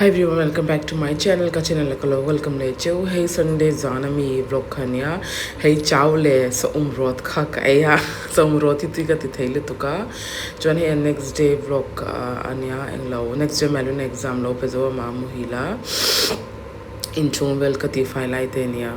Hi everyone, welcome back to my channel. Ka channel ko welcome le cheu. Hey Sunday zana mi vlog khania. Hey Chow le Saum Rawt kha ka ya. Saum Rawt ti ka ti thaile to ka. Jon hey next day vlog ania englo. Next day malu exam lo pe zo ma muhila. In chung wel ka ti highlight enia.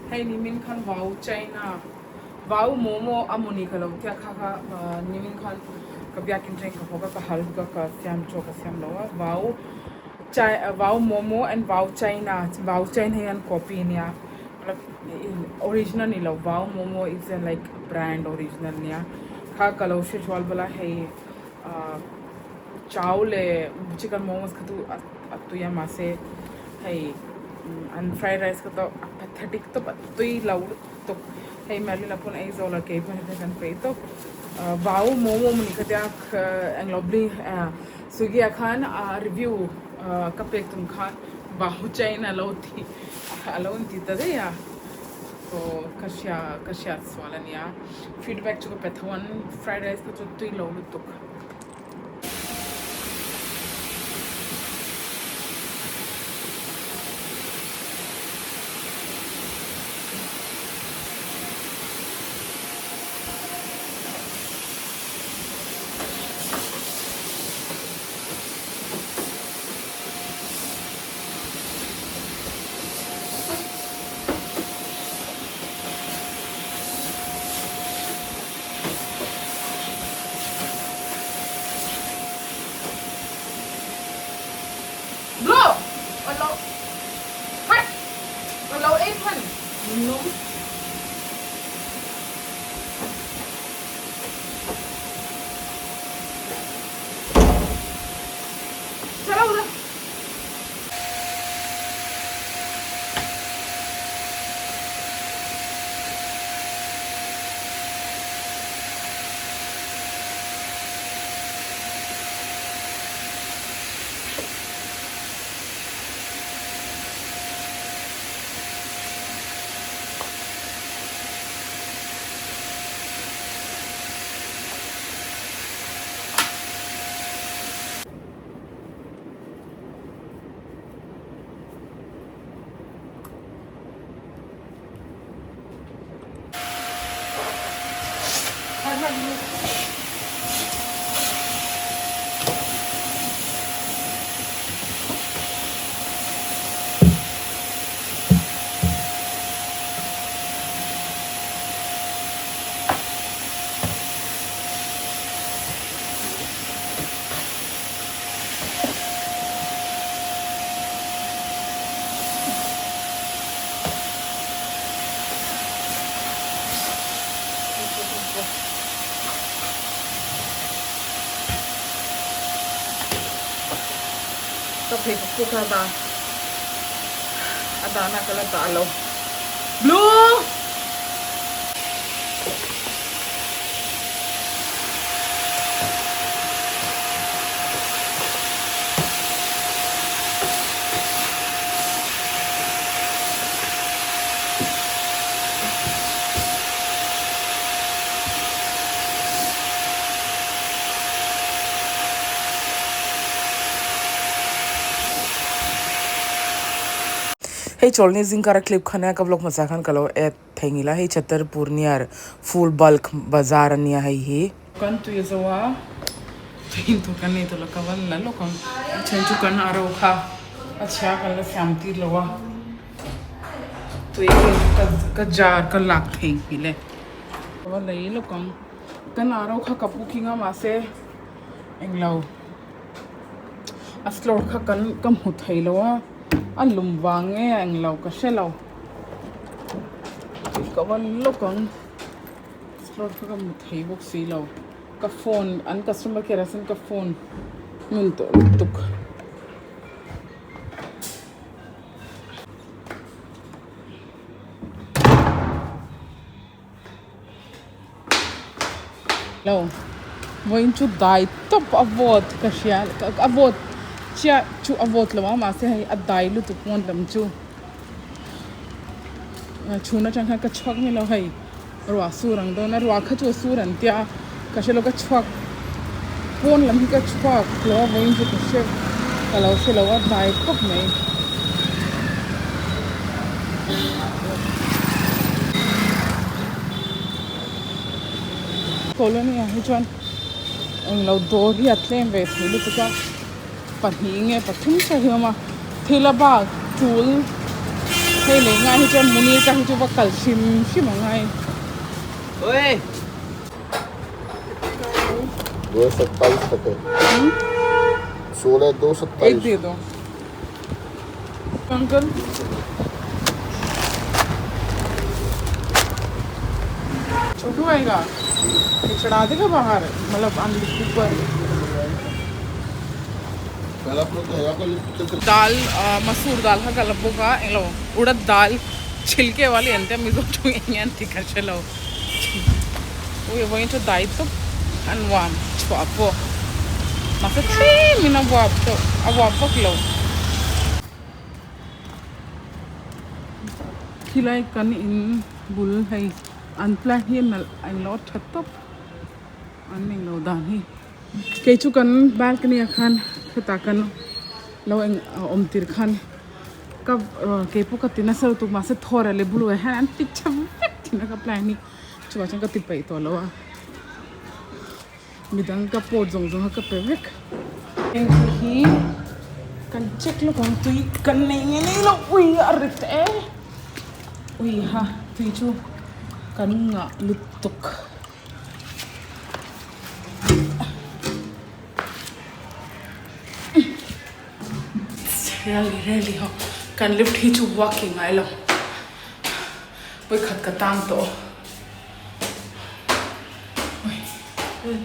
Hey nimin khan wow China. Wow momo amuni kalau kya kha nimin khan kabya kin train ka hoga ka hal ka siam cho ka siam lawa wow chai wow momo and wow China yan copy niya original ni lo wow momo is a like brand original niya kha kalau she chwal bala hey chow le chicken momos khatu atu ya mase hey and fried rice ka to pathetic to patui loud to hey mali lapon ay zola ke pan kan pe to wow momo muni ka dak ang lovely sugi khan review ka pe tum khan wow China loti alone ti ta ya to kashya swalan ya feedback chu ka pethawan fried rice ka to tui loud to Tập thể cục ra ta ada na kala talo blue hey cholni zinkara clip khana ka vlog masa khan kalo et thengila hey chatarpur niar full bulk bazar ania hai hi kan tu yezawa tin to kan to la kawan la lo kan chen chu kan aro kha acha kan la samti lowa to ye ka jar ka lak theng hile wa lai lo kan aro kha kapu kinga ma se englo aslor kha kan kam hu thai lowa an lum wange ang lau ka shelo ka wan lokang slot ka mu thei bok si lo ka phone an customer care asan ka phone mun to tuk lo voin chu dai top avot ka shial ka avot chia chu avot lo ma se hai adai lu tu pon lam chu chuna chang ka chhak mi lo hai ro surang do na ro kha chu suran tia ka shelo ka chhak pon lam hi ka chhak lo voin chu ka she ka lo se lo adai kop mai colony hi chuan ang lo do hi atlem ve thi lu tu ka pahinge pathum sa hioma thela ba tool thele nga hi chuan muni ka hi chu ba calcium shim ngai oi 227 तक है 16 227 एक दे दो uncle छोटू आएगा ये चढ़ा देगा बाहर मतलब ऊपर दाल मसूर दाल का गलबो का एलो उड़द दाल छिलके वाली अंते मिजो टू इंगन तिका चलो वो ये तो दाई तो अनवाम छवापो मसे थी मिना वाप तो अब वापक लो खिलाई कन इन बुल है अनप्ला ही नल अनलो छत्तो अनिंग लो दानी केचु कन बालकनी अखान खताकन लो ओमतिर खान कब केपु कतिना सर तु मासे थोरा ले बुलु है अन तिचम तिना का प्लानी चुवाचन का तिपै तो लो मिदंग का पोट जोंग जोंग का पेवेक ही kan check lo kung tui kan nei lo ui arit ui ha tui chu kan nga lutuk really ho kan lift hi chu walking ai lo ui khat ka tam to ui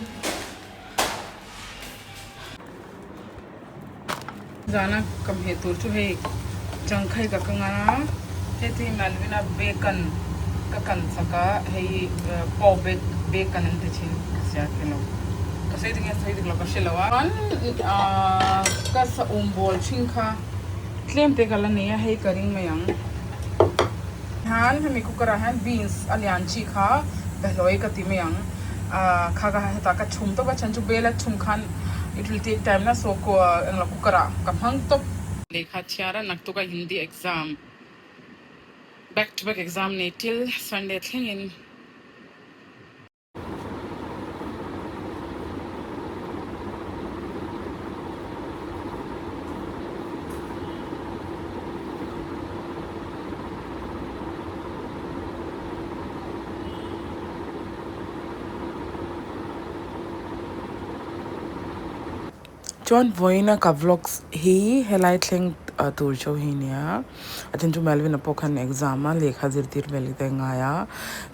जाना कम है तो जो है जंखाई का कंगाना है थी मालवीना bacon का कंसका है पॉ बेकन अंत चिन क्या किलो कसै दिंगे का शिलवा का साउम बोल चिंखा क्लेम ते कला नहीं है करिंग में यंग हान हमें को करा है बीन्स अलियांची खा बहलोई कति में यंग खागा है ताका छुम तो बचन जो बेला छुम Khan it will take time na so ko ang la kukara kamhang to lekha thiara nak to ka hindi exam back to back exam ne till sunday thlengin John voina ka vlogs hi helai thleng tur cho hi nia atin tu melvin apokan exam le khazir tir meli te ngaya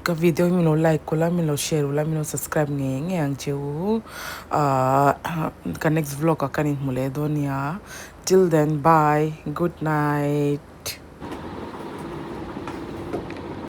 ka video mi no like kola mi no share ula mi no subscribe nge ang cheu ka next vlog ka kanin mule donia till then bye good night